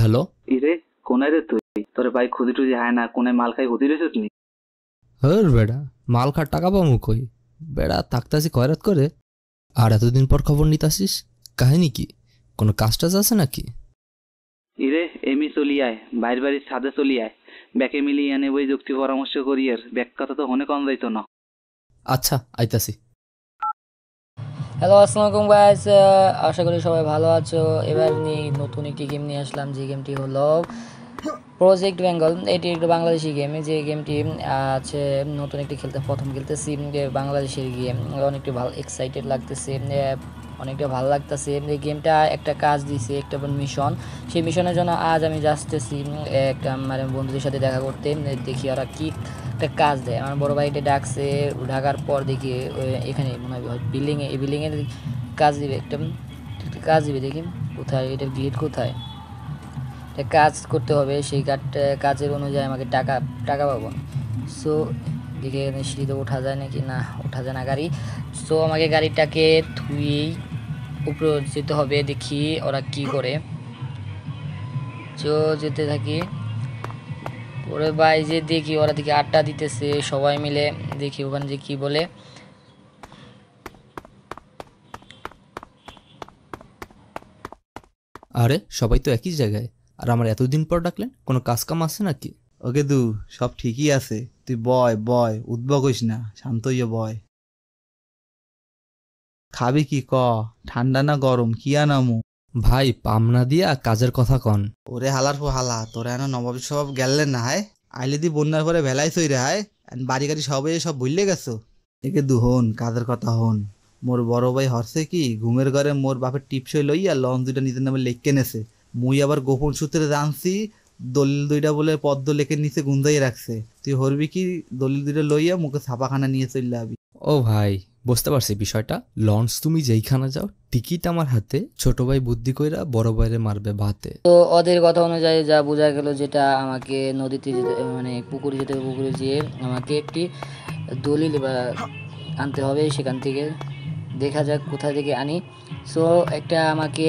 Hello. ইরে কোনায় রে তুই? তোর ভাই খুদি টুদি হায় না, কোনায় মাল খাই হুদি রেছিস নি? হর বেড়া, মাল খার টাকা পামু কই? বেড়া থাকতাছি কয়রাত করে, আর এতদিন পর খবর নিতাসিস। কাহিনী কি? কোনো কাজ টাজ আছে নাকি? ইরে এমি চলি আয়, বাইর বাড়ির ছাদে চলি আয়, ব্যাকে মিলিয়ে আনে বই যুক্তি পরামর্শ করি। আর ব্যাক কথা তো হনে কম যাইতো না। আচ্ছা, আইতাছি। হ্যালো, আসসালামু আলাইকুম গাইস। আশা করি সবাই ভালো আছো। এবার নতুন একটি গেম নিয়ে আসলাম, যে গেমটি হলো প্রজেক্ট বেঙ্গল। এটি একটি বাংলাদেশি গেম, যে গেমটি আছে নতুন একটি প্রথম খেলতেছি। বাংলাদেশের গেম অনেকটা ভালো এক্সাইটেড লাগতেছে, অনেকটা ভালো লাগতেছে। এই গেমটা একটা কাজ দিছে, একটা মিশন। সেই মিশনের জন্য আজ আমি যাচ্তেছি একটা আমার বন্ধুদের সাথে দেখা করতে। দেখি ওরা কি একটা কাজ দেয়। আমার বড় ভাইটা ডাকছে, ঢাকার পর দেখি এখানে মনে হয় বিল্ডিংয়ে, এই বিল্ডিংয়ের কাজ দিবে, একটা কাজ দিবে। দেখি কোথায় এটার গেট, কোথায় কাজ করতে হবে। সেই কাজের অনুযায়ী আমাকে টাকা টাকা পাবো। সো দেখে এখানে সিঁড়িতে ওঠা যায় নাকি, না ওঠা যায় না গাড়ি। সো আমাকে গাড়িটাকে ধুয়েই উপরে যেতে হবে, দেখি ওরা কি করে। যেতে থাকি। ওরে ভাই, যে দেখি ওরা দেখি আড্ডা দিতেছে সবাই মিলে, দেখি ওখানে যে কি বলে। আরে সবাই তো একই জায়গায়, আর আমার এতদিন পর ডাকলেন, কোনো কাজ কাম আছে নাকি? ওকে দু, সব ঠিকই আছে। তুই বয় বয়, উদ্ভব হইস না, শান্ত হইয়া বয়। খাবি কি ক? ঠান্ডা না গরম, কি আনামু? ভাই পামনা দিয়া কাজের কথা কন। ওরে হালার পো হালা, তোরা এনো নবাব সব গেলেন না হায়। আইলে দি বন্যার পরে ভেলাই সই রে হায়। বাড়ি গাড়ি সবাই সব ভুললে গেছো। একে দু হন, কাজের কথা হন। মোর বড় ভাই হরছে কি, ঘুমের ঘরে মোর বাপের টিপসই লইয়া লঞ্চ দুইটা নিজের নামে লেখকে নেছে। মুই আবার গোপন সূত্রে জানছি দলিল দুইটা বলে পদ্ম লেখের নিচে গুন্দাই রাখছে। তুই হরবি কি, দলিল দুইটা লইয়া মুখে ছাপাখানা নিয়ে চললে আবি। ও ভাই, বুঝতে পারছি বিষয়টা। লঞ্চ তুমি যেইখানে যাও, টিকিট আমার হাতে। ছোট ভাই বুদ্ধি কইরা বড় ভাইরে মারবে ভাতে। তো ওদের কথা অনুযায়ী যা বোঝা গেল, যেটা আমাকে নদীতে যেতে, মানে পুকুরে যেতে হবে। পুকুরে যেয়ে আমাকে একটি দলিল বা আনতে হবে সেখান থেকে। দেখা যাক কোথা থেকে আনি। সো একটা আমাকে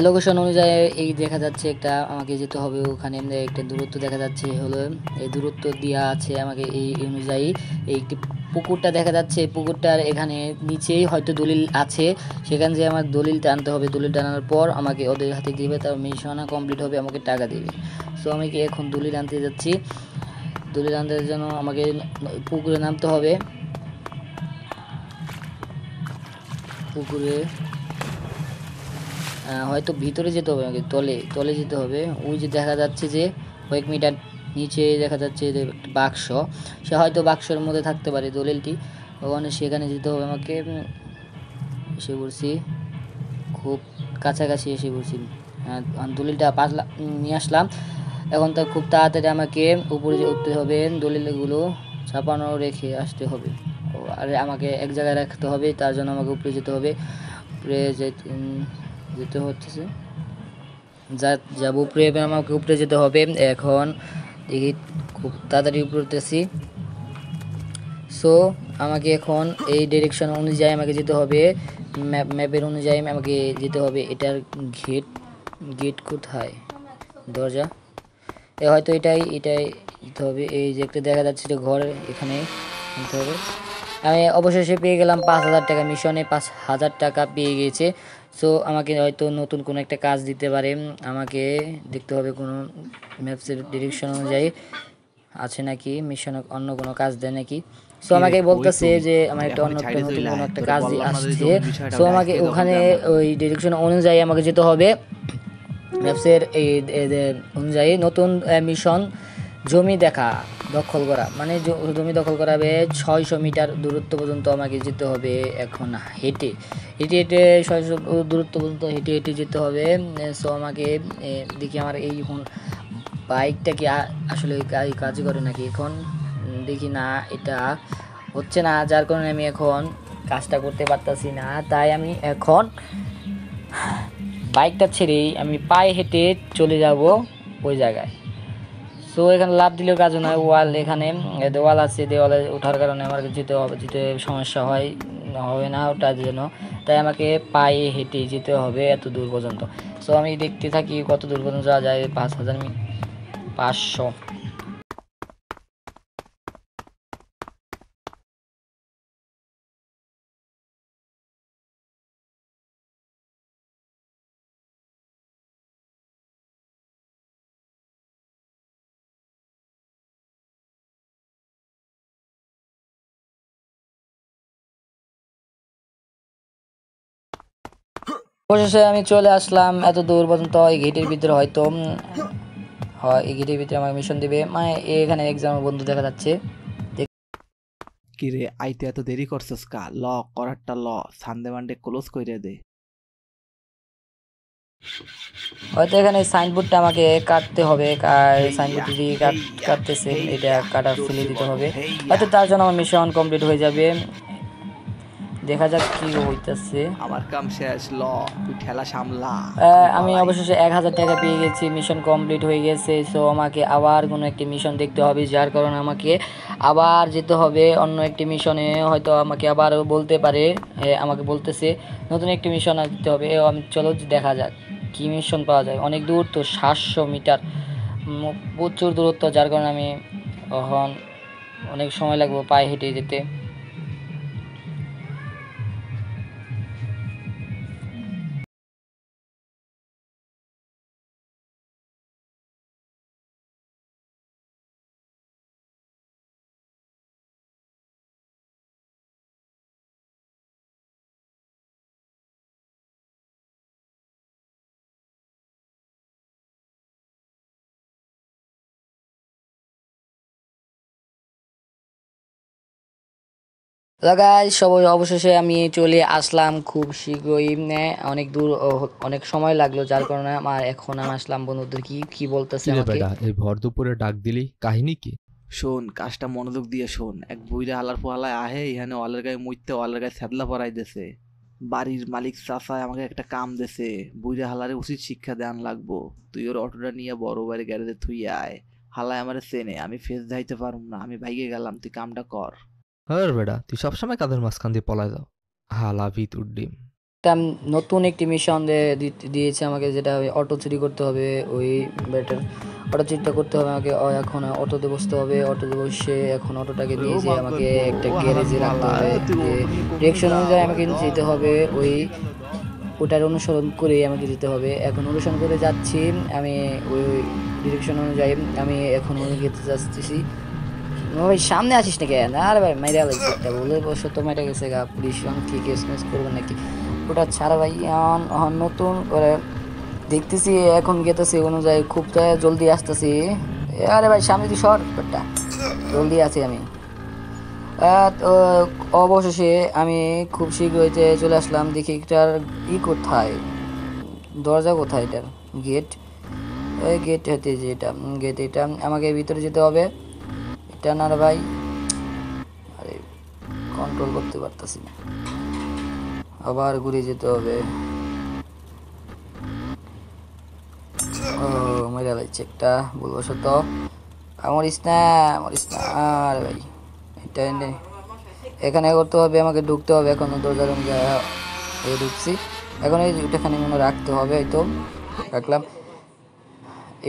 লোকেশন অনুযায়ী এই দেখা যাচ্ছে, একটা আমাকে যেতে হবে ওখানে। একটা দূরত্ব দেখা যাচ্ছে, হলো এই দূরত্ব দেওয়া আছে আমাকে। এই অনুযায়ী এই একটি পুকুরটা দেখা যাচ্ছে, পুকুরটার এখানে নিচেই হয়তো দলিল আছে। সেখান থেকে আমার দলিলটা আনতে হবে। দলিলটা আনার পর আমাকে ওদের হাতে দিবে, তার মিশন কমপ্লিট হবে, আমাকে টাকা দেবে। সো আমি এখন দলিল আনতে যাচ্ছি। দলিল আনতে জন্য আমাকে পুকুরে নামতে হবে। পুকুরে হয়তো ভিতরে যেতে হবে, আমাকে তলে যেতে হবে। ওই যে দেখা যাচ্ছে যে কয়েক মিটার নিচে দেখা যাচ্ছে যে একটা বাক্স, সে হয়তো বাক্সের মধ্যে থাকতে পারে দলিলটি। ওখানে সেখানে যেতে হবে আমাকে। এসে পড়ছি, খুব কাছাকাছি এসে পড়ছি। দলিলটা নিয়ে আসলাম। এখন তো খুব তাড়াতাড়ি আমাকে উপরে উঠতে হবে, দলিলগুলো ছাপানো রেখে আসতে হবে। আর আমাকে এক জায়গায় রাখতে হবে, তার জন্য আমাকে উপরে যেতে হবে। উপরে যেতে হচ্ছে, যাবো উপরে, আমাকে উপরে যেতে হবে। এখন দেখি খুব তাড়াতাড়ি উপরে উঠতেছি। সো আমাকে এখন এই ডিরেকশন অনুযায়ী আমাকে যেতে হবে, ম্যাপের অনুযায়ী আমাকে যেতে হবে। এটার গেট কোথায়? দরজা হয়তো এটাই যেতে হবে। এই যে একটা দেখা যাচ্ছে যে ঘর, এখানে যেতে হবে। আমি অবশেষে পেয়ে গেলাম 5,000 টাকা। মিশনে 5,000 টাকা পেয়ে গিয়েছে। সো আমাকে হয়তো নতুন কোনো একটা কাজ দিতে পারে। আমাকে দেখতে হবে কোনো ম্যাপসের ডিরেকশন অনুযায়ী আছে নাকি, মিশনে অন্য কোনো কাজ দেয় নাকি। সো আমাকে বলতেছে যে আমার একটা নতুন কোনো একটা কাজ আসছে। সো আমাকে ওখানে ওই ডিরেকশন অনুযায়ী আমাকে যেতে হবে। ম্যাপসের এই অনুযায়ী নতুন মিশন, জমি দখল করা, মানে জমি দখল করাবে 600 মিটার দূরত্ব পর্যন্ত আমাকে যেতে হবে। এখন হেঁটে 600 দূরত্ব পর্যন্ত হেঁটে যেতে হবে। সো আমাকে দেখি আমার এই বাইকটা কি আসলে কাজ করে নাকি। এখন দেখি না, এটা হচ্ছে না, যার কারণে আমি এখন কাজটা করতে পারতাছি না। তাই আমি এখন বাইকটা ছেড়েই আমি পায়ে হেঁটে চলে যাব ওই জায়গায়। সো এখানে লাভ দিলেও কাজ নয়, ওয়াল এখানে দেওয়াল আছে, দেওয়ালে ওঠার কারণে আমার যেতে হবে, যেতে সমস্যা হবে না ওটার জন্য, তাই আমাকে পায়ে হেঁটে যেতে হবে এত দূর পর্যন্ত। সো আমি দেখতে থাকি কত দূর পর্যন্ত যাওয়া যায়। 5,500। অবশেষে আমি চলে আসলাম এত দূর পর্যন্ত। এই গেটের ভিতরে হয়তো হয়, এই গেটের ভিতরে আমাকে মিশন দিবে, মানে এখানে একজন বন্ধু দেখা যাচ্ছে। কি রে আইতে এত দেরি করছস কা? ল করারটা ল, সানডে মানডে ক্লোজ কইরে দে। হয়তো এখানে সাইনবোর্ডটা আমাকে কাটতে হবে, সাইনবোর্ড যদি কাটতেছে এটা কাটা ফেলে দিতে হবে, হয়তো তার জন্য আমার মিশন কমপ্লিট হয়ে যাবে। দেখা যাক কি হইতেছে। আমার কাম শেষ, ল তুই ঠেলা সামলা। আমি অবশেষে 1,000 টাকা পেয়ে গেছি, মিশন কমপ্লিট হয়ে গেছে। সো আমাকে আবার কোনো একটি মিশন দেখতে হবে, যার কারণে আমাকে আবার যেতে হবে অন্য একটি মিশনে। হয়তো আমাকে আবার বলতে পারে, আমাকে বলতেছে নতুন একটি মিশন দিতে হবে। আমি চলো দেখা যাক কি মিশন পাওয়া যায়। অনেক দূর তো, 700 মিটার, প্রচুর দূরত্ব, যার কারণে আমি এখন অনেক সময় লাগবে পায়ে হেঁটে যেতে। গাইস সবাই অবশেষে আমি চলে আসলাম খুব শীঘ্রই, অনেক দূর, অনেক সময় লাগলো, যার কারণে এখন আমি আসলাম। বন্ধুদের কি বলতেছে কিরে আমাকে। বেটা, এই ভর দুপুরে ডাক দিলি, কাহিনী কি? শোন, কাজটা মনোযোগ দিয়ে শোন। এক বুইরা হালার পোহালায় আহে এখানে অলের গায়ে মুইতে অলের গায়ে ছ্যাদলা পরাই দেছে। বাড়ির মালিক চাচায় আমাকে একটা কাম দেছে, বুইরা হালারে উচিত শিক্ষা দেন লাগবো। তুই ওর অটোটা নিয়ে বড় বাড়ি গ্যারেজে থুই আয়। হালায় আমারে চেনে, আমি ফেস যাইতে পারুম না, আমি ভাইগে গেলাম, তুই কামটা কর। হ্যাঁ বেটা, তুই সবসময় কাদের মাঝখান দিয়ে পলায় যাও। হালা ভিতুর ডিম। একটা নতুন একটি মিশন দিয়েছে আমাকে, যেটা অটো চুরি করতে হবে। ওই বেটার অটো চুরিটা করতে হবে আমাকে। এখন অটোতে বসতে হবে, অটোতে বসে এখন অটোটাকে নিয়ে যেয়ে আমাকে একটা গ্যারেজে রাখতে হবে। ডিরেকশন অনুযায়ী আমাকে যেতে হবে, ওটার অনুসরণ করে আমাকে যেতে হবে। এখন অনুসরণ করে যাচ্ছি আমি, ওই ডিরেকশন অনুযায়ী আমি এখন যেতে যাচ্ছি। ভাই সামনে আসিস না কেন? আর ভাই মাইরা লাগছে একটা, বলে বসে তো মাইরা গেছে গা, পুলিশ কি কেস মেস করবে নাকি? ওটা ছাড়া ভাই, নতুন করে দেখতেছি এখন গেতেছি অনুযায়ী, খুব জলদি আসতেছি। আরে ভাই সামনে তুই সর, ব্যাটা জলদি আছি আমি। তো অবশেষে আমি খুব শীঘ্রই চলে আসলাম। দেখি এটার কোথায়, দরজা কোথায়, এটার গেট, ওই গেট হতে যে এটা গেট, এটা আমাকে ভিতরে যেতে হবে। এটা না রে ভাই, আরে কন্ট্রোল করতে পারতাছি না, আবার ঘুরে যেতে হবে। ও মেরা লাগছে একটা, বলবো সত্য মরিস না, আরে ভাই এটা এখানে করতে হবে, আমাকে ঢুকতে হবে। এখন দরজার ঢুকছি, এখন এইটাখানে মনে রাখতে হবে। এই তো রাখলাম।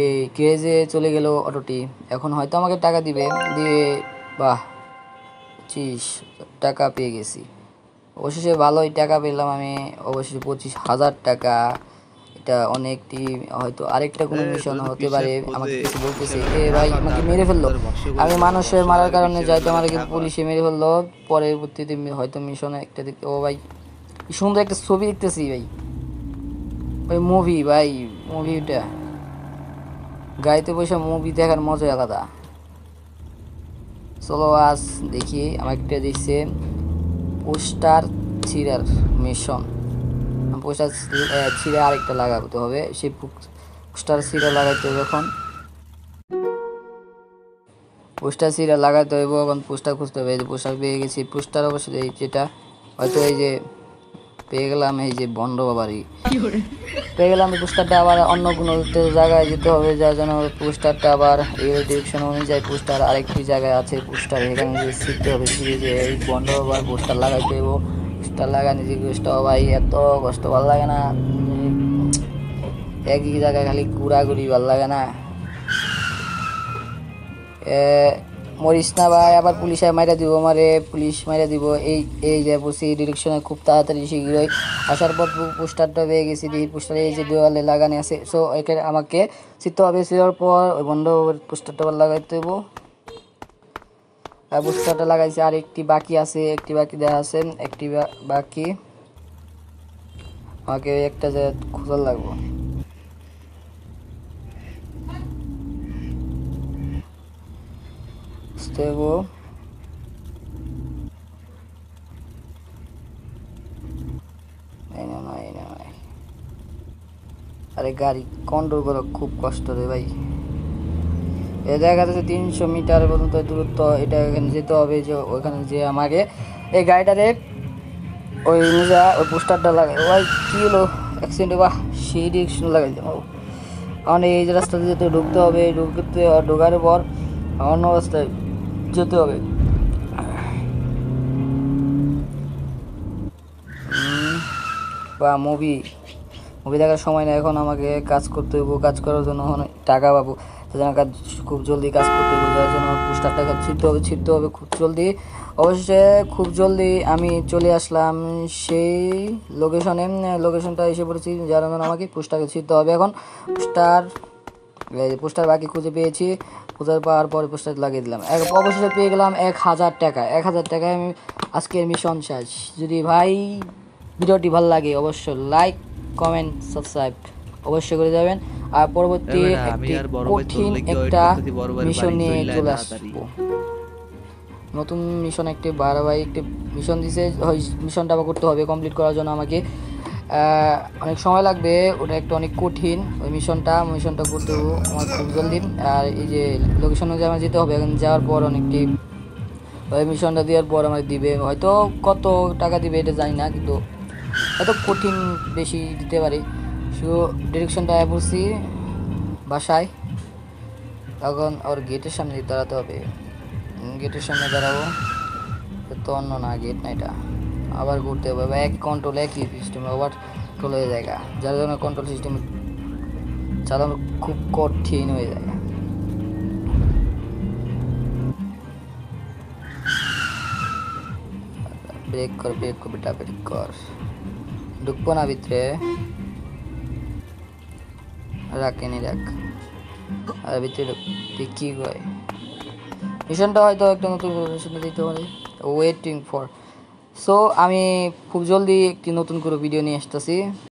এই গ্যারেজে চলে গেল অটোটি, এখন হয়তো আমাকে টাকা দিবে, দিয়ে বাহ 25 টাকা পেয়ে গেছি। অবশেষে ভালোই টাকা পেলাম আমি, অবশেষে 25,000 টাকা। এটা অনেকটি, হয়তো আরেকটা কোনো মিশন হতে পারে। আমাকে কিছু বলতেছে, এ ভাই আমাকে মেরে ফেললো। আমি মানুষের মারার কারণে যাইতো আমার পুলিশে মেরে ফেললো। পরবর্তীতে হয়তো মিশনে একটা দেখতে, ও ভাই সুন্দর একটা ছবি দেখতেছি ভাই, ওই মুভি ভাই, মুভিটা গাড়িতে বসে মুভি দেখার মজাই আলাদা। চলো আজ দেখি, আমাকে দিচ্ছে পোস্টার ছিঁড়ার মিশন। পোস্টার ছিঁড়ে আরেকটা লাগাতে হবে, সেই পোস্টার ছিঁড়ে লাগাইতে হবে। এখন পোস্টার ছিঁড়ে লাগাইতে হবে, এখন পোস্টার খুঁজতে হবে। পোস্টার পেয়ে গেছি, পোস্টার অবশ্যই যেটা হয়তো এই যে পেয়ে গেলাম এই যে বন্ড বাবারি পেয়ে গেলাম। পোস্টারটা আবার অন্য কোনো জায়গায় যেতে হবে, যার জন্য পোস্টারটা আবার এই ডিরেকশন অনুযায়ী পোস্টার আরেকটি জায়গায় আছে পোস্টার, এখানে যে শিখতে হবে যে এই বন্ড বাবার পোস্টার লাগাইতে হবে। পোস্টার লাগানি যে কষ্ট ভাই, এত কষ্ট ভালো লাগে না, একই জায়গায় খালি ঘুরাঘুরি ভালো লাগে না। মরিস না ভাই, আবার পুলিশে মাইরা দিব, আমারে পুলিশ মাইরা দিব। এই যে বসি ডিরেকশনে খুব তাড়াতাড়ি শীঘ্রই আসার পর পোস্টারটা পেয়ে গেছি। এই পোস্টারে এই যে দেওয়ালে লাগানো আছে, সো এখানে আমাকে চিনতে হবে। চিনার পর ওই বন্ধ পোস্টারটা আবার লাগাইতে দেবো। পোস্টারটা লাগাইছি, আর একটি বাকি আছে, একটি বাকি দেওয়া আছে, একটি বাকি আমাকে একটা যে খোঁজা লাগবো। দেবো আরে গাড়ি কন্ট্রোল করা খুব কষ্ট রে ভাই। এ দেখা যাচ্ছে 300 মিটার পর্যন্ত দূরত্ব, এটা এখানে যেতে হবে। যে ওইখানে যে আমাকে এই গাড়িটারে ওই নিজা ওই পোস্টারটা লাগাই, ওই কী হলো অ্যাক্সিডেন্ট, বাহ সেই ডিরেকশন লাগাই দেবো। কারণ এই যে রাস্তাতে যেতে ঢুকতে হবে, ঢোকার পর অন্য রাস্তায় যেতে হবে। বা মুভি দেখার সময় না, এখন আমাকে কাজ করতে হইব। কাজ করার জন্য টাকা পাবো, সেজন্য কাজ খুব জলদি কাজ করতে হইব, যার জন্য পোস্টারটা ছিঁড়তে হবে খুব জলদি। অবশ্যই খুব জলদি আমি চলে আসলাম সেই লোকেশনটা এসে পড়েছি, যার জন্য আমাকে পোস্টারকে ছিঁড়তে হবে। এখন পোস্টার বাকি খুঁজে পেয়েছি, খোঁজার পাওয়ার পরে পোস্টার লাগিয়ে দিলাম। অবশেষে পেয়ে গেলাম 1000 টাকা। 1000 টাকায় আমি আজকের মিশন শেষ। যদি ভাই ভিডিওটি ভালো লাগে অবশ্যই লাইক কমেন্ট সাবস্ক্রাইব অবশ্যই করে যাবেন। আর পরবর্তী একটি কঠিন একটা মিশন নিয়ে চলে আসবো। নতুন মিশন একটি ভাই একটি মিশন দিছে, ওই মিশনটা আবার করতে হবে। কমপ্লিট করার জন্য আমাকে অনেক সময় লাগবে, ওটা একটা অনেক কঠিন ওই মিশনটা করতে হবে আমার খুব জলদি। আর এই যে লোকেশন অনুযায়ী আমার যেতে হবে, এখন যাওয়ার পর অনেকটি ওই মিশনটা দেওয়ার পর আমার দিবে, হয়তো কত টাকা দিবে এটা জানি না, কিন্তু এত কঠিন বেশি দিতে পারি। শুধু ডিরেকশনটা পড়ছি বাসায়, তখন ওর গেটের সামনে দাঁড়াতে হবে। গেটের সামনে দাঁড়াবো তো অন্য না, গেট না এটা, আবার ঘুরতে হবে। এক কন্ট্রোল একই সিস্টেমে ওভার কন্ট্রোল হয়ে যায়, যার জন্য কন্ট্রোল সিস্টেম চালানো খুব কঠিন হয়ে যায়। ব্রেক কর বেটা, ব্রেক কর। ঢুকবো না ভিতরে, রাখেনি রাখ, আর ভিতরে কি কয় মিশনটা হয়তো একটা নতুন মিশনে দিতে পারে। ওয়েটিং ফর, সো আমি খুব জলদি একটি নতুন করে ভিডিও নিয়ে আসতেছি।